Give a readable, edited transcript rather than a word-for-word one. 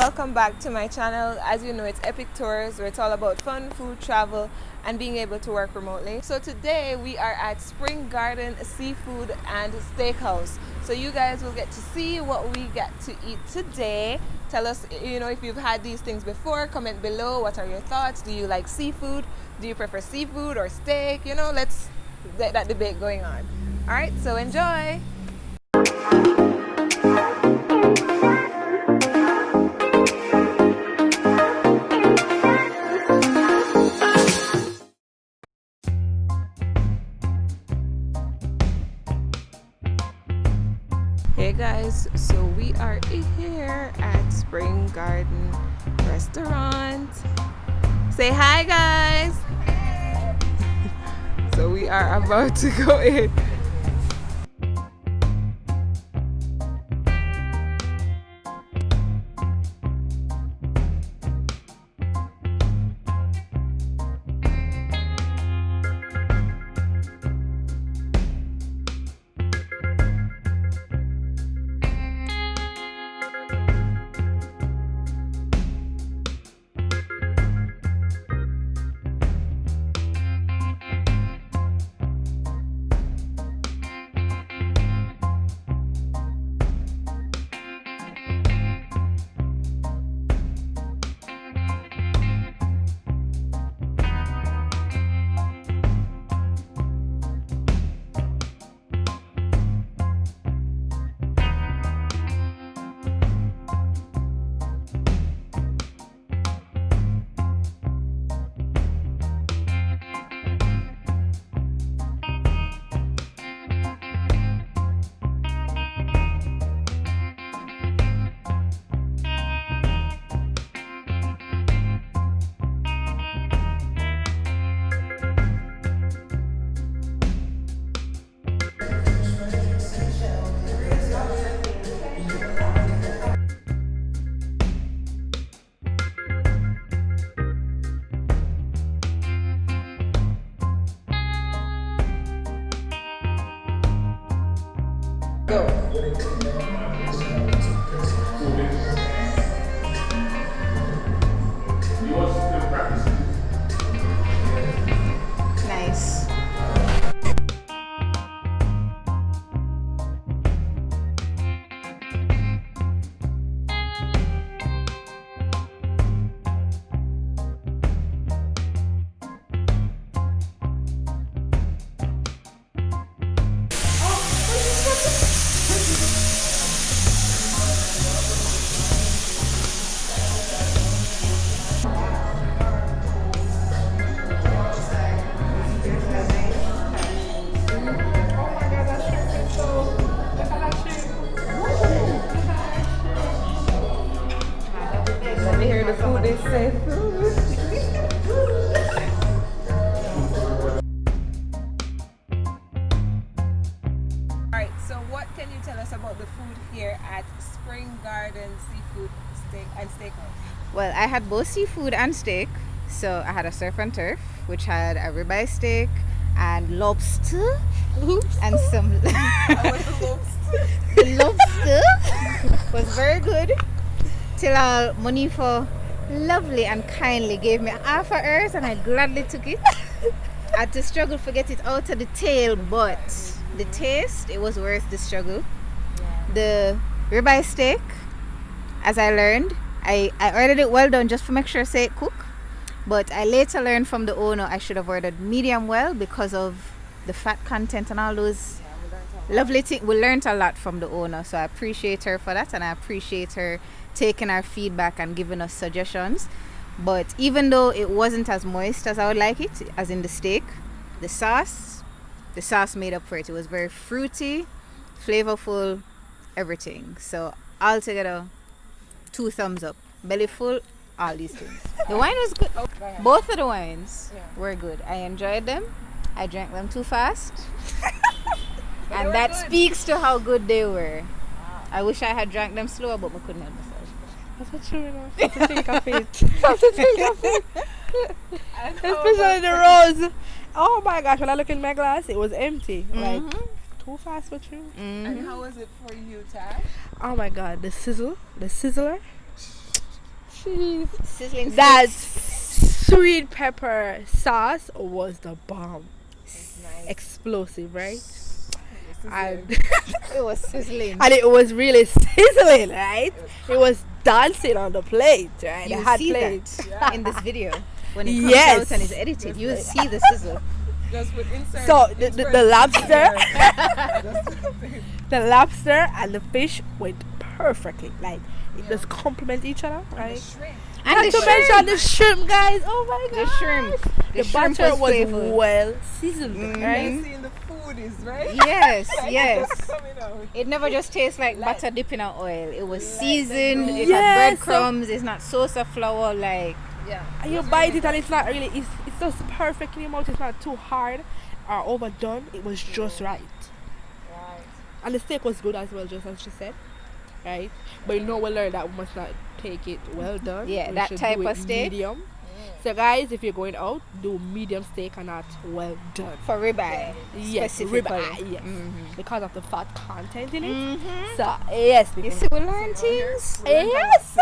welcome back to my channel. As you know, it's EpicTourzZ, where it's all about fun, food, travel, and being able to work remotely. So today we are at Spring Garden Seafood and Steakhouse. So you guys will get to see what we get to eat today. Tell us, if you've had these things before. Comment below. What are your thoughts? Do you like seafood? Do you prefer seafood or steak? Let's get that debate going on. All right, so enjoy. Hey guys, so we are here at Spring Garden Restaurant. Say hi guys. So we are about to go in. Go. Nice. Let me hear the food they say. Alright, so what can you tell us about the food here at Spring Garden Seafood and Steakhouse? Well, I had both seafood and steak. So I had a surf and turf, which had a ribeye steak and lobster. Oops. And some I was the lobster. the lobster was very good. Till Monifa lovely and kindly gave me half a earth and I gladly took it. I had to struggle to get it out of the tail, but the taste, it was worth the struggle. The ribeye steak, as I learned, I ordered it well done just to make sure say it cook. But I later learned from the owner I should have ordered medium well because of the fat content and all those lovely things. We learned a lot from the owner, so I appreciate her for that, and I appreciate her taking our feedback and giving us suggestions. But even though it wasn't as moist as I would like it, as in the steak, the sauce made up for it. It was very fruity, flavorful, everything. So altogether, 2 thumbs up. Belly full, all these things. The wine was good. Both of the wines were good. I enjoyed them. I drank them too fast. And that speaks to how good they were. I wish I had drank them slower, but I couldn't help myself. That's true enough. That's a take of it. That's a take of it. Especially the rose. Oh my gosh, when I look in my glass, it was empty. Like, too fast for you. And how was it for you, Tash? Oh my god, the sizzler. cheese. Sizzling That sticks. sweet pepper sauce was the bomb. Nice. Explosive, right? And It was sizzling. and it was really sizzling, right? It was dancing on the plate, right? You The hot see plate. that in this video when it comes Yes. out and is edited. You will see the sizzle. Just with insert. So the lobster, lobster. the lobster and the fish went perfectly. Like it just complement each other, right? And Not the to mention shrimp. the shrimp, guys. Oh my god. The shrimp. The shrimp butter was flavorful. well seasoned, Mhm. right? Seeing the food is right. Yes, Like, yes. it's coming out. It never just tastes like butter dipping in oil. It was seasoned. It Yes. had breadcrumbs. It's not salsa flour. Like Yeah. And you bite it and it's not really, it's just perfect in your mouth. It's not too hard or overdone. It was just right. Right. And the steak was good as well, just as she said, right? But you know, we learned that we must not take it well done. Yeah, We that should type do it of steak. medium. So guys, if you're going out, do medium steak and not well done. for ribeye. Yes, Specifically. ribeye, yes, Mhm. because of the fat content in it. Mhm. So yes, You people. see, we learn things. Yes.